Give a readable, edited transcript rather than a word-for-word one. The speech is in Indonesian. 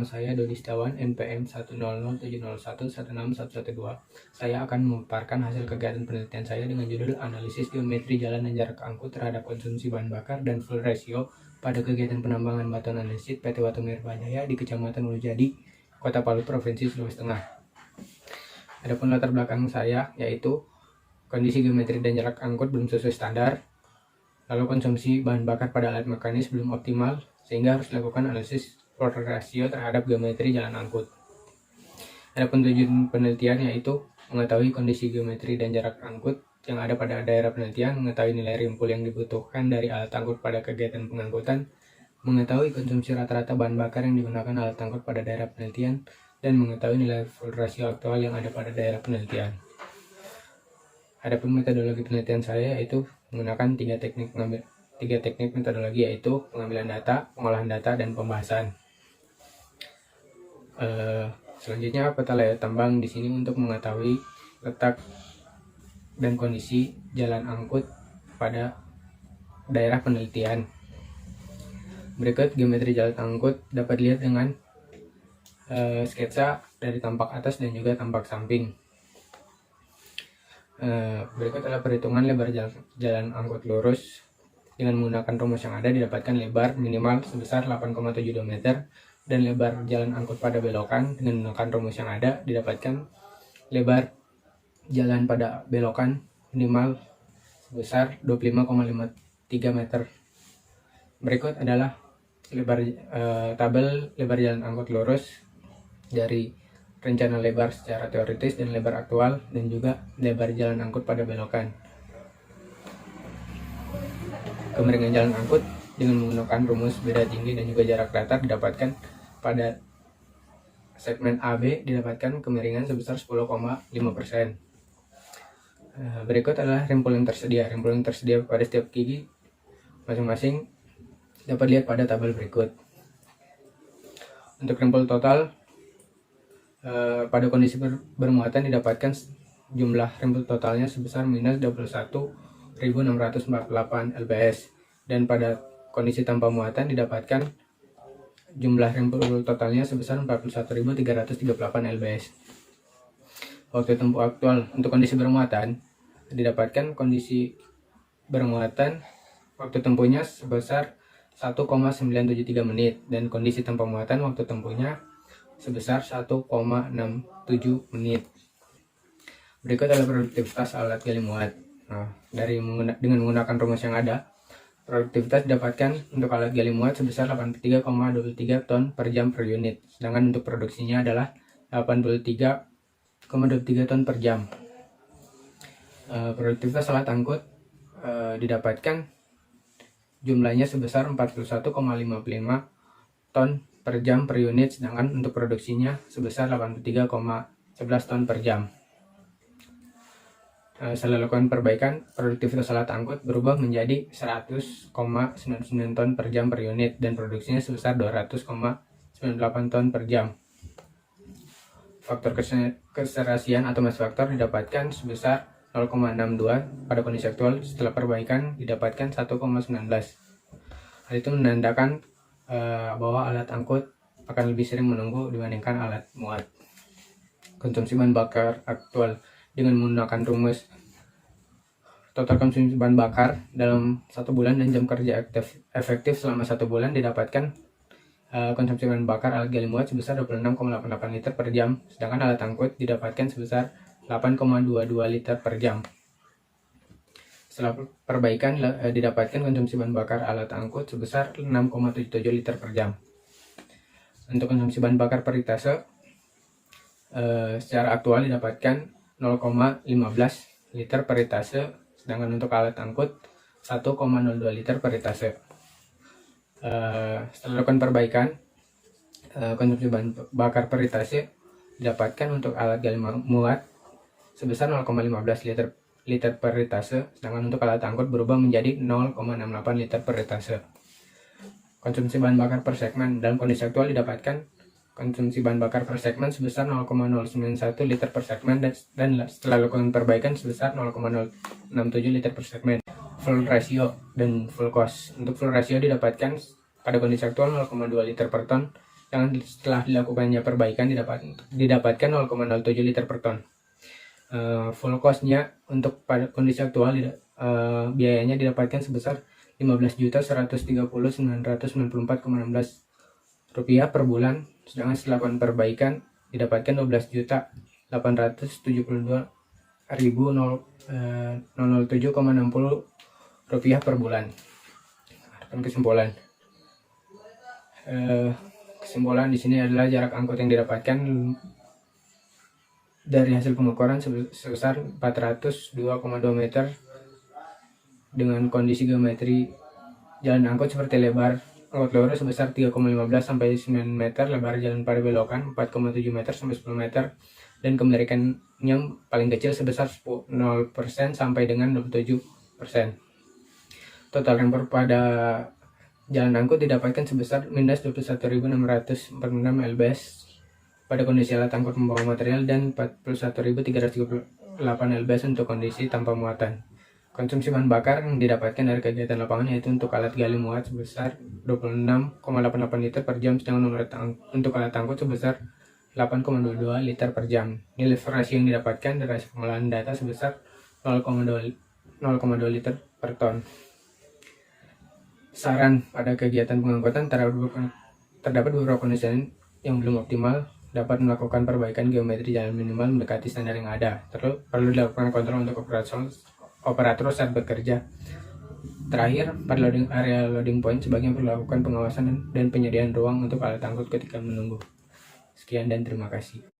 saya Dodi Setiawan, NPM 1007001161112. Saya akan memaparkan hasil kegiatan penelitian saya dengan judul Analisis Geometri Jalan dan Jarak Angkut terhadap Konsumsi Bahan Bakar dan Fuel Ratio pada kegiatan penambangan batuan andesit PT Batu Mirbah Jaya di Kecamatan Ulujadi, Kota Palu, Provinsi Sulawesi Tengah. Adapun latar belakang saya yaitu kondisi geometri dan jarak angkut belum sesuai standar, lalu konsumsi bahan bakar pada alat mekanis belum optimal sehingga harus dilakukan analisis fuel ratio terhadap geometri jalan angkut. Adapun tujuan penelitian yaitu mengetahui kondisi geometri dan jarak angkut yang ada pada daerah penelitian, mengetahui nilai rimpul yang dibutuhkan dari alat angkut pada kegiatan pengangkutan, mengetahui konsumsi rata-rata bahan bakar yang digunakan alat angkut pada daerah penelitian, dan mengetahui nilai fuel ratio aktual yang ada pada daerah penelitian. Adapun metodologi penelitian saya yaitu menggunakan tiga teknik metodologi, yaitu pengambilan data, pengolahan data, dan pembahasan. Selanjutnya peta layout tambang di sini untuk mengetahui letak dan kondisi jalan angkut pada daerah penelitian. Berikut geometri jalan angkut dapat dilihat dengan sketsa dari tampak atas dan juga tampak samping. Berikut adalah perhitungan lebar jalan angkut lurus. Dengan menggunakan rumus yang ada didapatkan lebar minimal sebesar 8,72 meter, dan lebar jalan angkut pada belokan dengan menggunakan rumus yang ada didapatkan lebar jalan pada belokan minimal sebesar 25,53 meter. Berikut adalah tabel lebar jalan angkut lurus dari rencana lebar secara teoritis dan lebar aktual, dan juga lebar jalan angkut pada belokan. Kemiringan jalan angkut dengan menggunakan rumus beda tinggi dan juga jarak datar didapatkan pada segmen AB didapatkan kemiringan sebesar 10,5%. Berikut adalah rimpul yang tersedia. Rimpul yang tersedia pada setiap gigi masing-masing dapat dilihat pada tabel berikut. Untuk rimpul total pada kondisi bermuatan didapatkan jumlah rimpul totalnya sebesar minus 21.648 lbs, dan pada kondisi tanpa muatan didapatkan jumlah rimpul totalnya sebesar 41.338 lbs. Waktu tempuh aktual untuk kondisi bermuatan didapatkan kondisi bermuatan waktu tempuhnya sebesar 1,973 menit, dan kondisi tanpa muatan waktu tempuhnya sebesar 1,67 menit. Berikut adalah produktivitas alat gali muat. Dengan menggunakan rumus yang ada, produktivitas didapatkan untuk alat gali muat sebesar 83,23 ton per jam per unit, sedangkan untuk produksinya adalah 83,23 ton per jam. Produktivitas alat angkut didapatkan jumlahnya sebesar 41,55 ton per jam per unit, sedangkan untuk produksinya sebesar 83,11 ton per jam. Setelah lakukan perbaikan, produktivitas alat angkut berubah menjadi 100,99 ton per jam per unit, dan produksinya sebesar 200,98 ton per jam. Faktor keserasian atau mass factor didapatkan sebesar 0,62 pada kondisi aktual. Setelah perbaikan didapatkan 1,19. Hal itu menandakan bahwa alat angkut akan lebih sering menunggu dibandingkan alat muat. Konsumsi bahan bakar aktual dengan menggunakan rumus total konsumsi bahan bakar dalam 1 bulan dan jam kerja efektif selama 1 bulan didapatkan konsumsi bahan bakar alat gali muat sebesar 26,88 liter per jam, sedangkan alat angkut didapatkan sebesar 8,22 liter per jam. Setelah perbaikan didapatkan konsumsi bahan bakar alat angkut sebesar 6,77 liter per jam. Untuk konsumsi bahan bakar per litase secara aktual didapatkan 0,15 liter per litase, sedangkan untuk alat angkut 1,02 liter per litase. Setelah lakukan perbaikan, konsumsi bahan bakar per litase didapatkan untuk alat gali muat sebesar 0,15 liter per litase, sedangkan untuk alat angkut berubah menjadi 0,68 liter per litase. Konsumsi bahan bakar per segmen dalam kondisi aktual didapatkan konsumsi bahan bakar per segmen sebesar 0,091 liter per segmen, dan setelah lakukan perbaikan sebesar 0,067 liter per segmen. Fuel ratio dan fuel cost. Untuk fuel ratio didapatkan pada kondisi aktual 0,2 liter per ton, Sedangkan setelah dilakukannya perbaikan didapatkan 0,07 liter per ton. Full cost-nya untuk pada kondisi aktual biayanya didapatkan sebesar 15.130.994,16 rupiah per bulan, sedangkan setelah perbaikan didapatkan 12.877.007,60 rupiah per bulan. Dan kesimpulan di sini adalah jarak angkut yang didapatkan dari hasil pengukuran sebesar 402,2 meter dengan kondisi geometri jalan angkut seperti lebar angkut lurus sebesar 3,15 sampai 9 meter, lebar jalan pada belokan 4,7 meter sampai 10 meter, dan kemirikannya paling kecil sebesar 0% sampai dengan 27%. Total rempor pada jalan angkut didapatkan sebesar minus 21.646 lbs pada kondisi alat angkut membawa material dan 41.338 lbs untuk kondisi tanpa muatan. Konsumsi bahan bakar yang didapatkan dari kegiatan lapangan yaitu untuk alat gali muat sebesar 26,88 liter per jam, sedangkan untuk alat angkut sebesar 8,22 liter per jam. Nilai rasio yang didapatkan dari hasil pengolahan data sebesar 0,2 liter per ton. Saran pada kegiatan pengangkutan terdapat beberapa kondisi yang belum optimal, dapat melakukan perbaikan geometri jalan minimal mendekati standar yang ada. Terus perlu dilakukan kontrol untuk operator saat bekerja. Terakhir, pada area loading point sebagian perlu melakukan pengawasan dan penyediaan ruang untuk alat angkut ketika menunggu. Sekian dan terima kasih.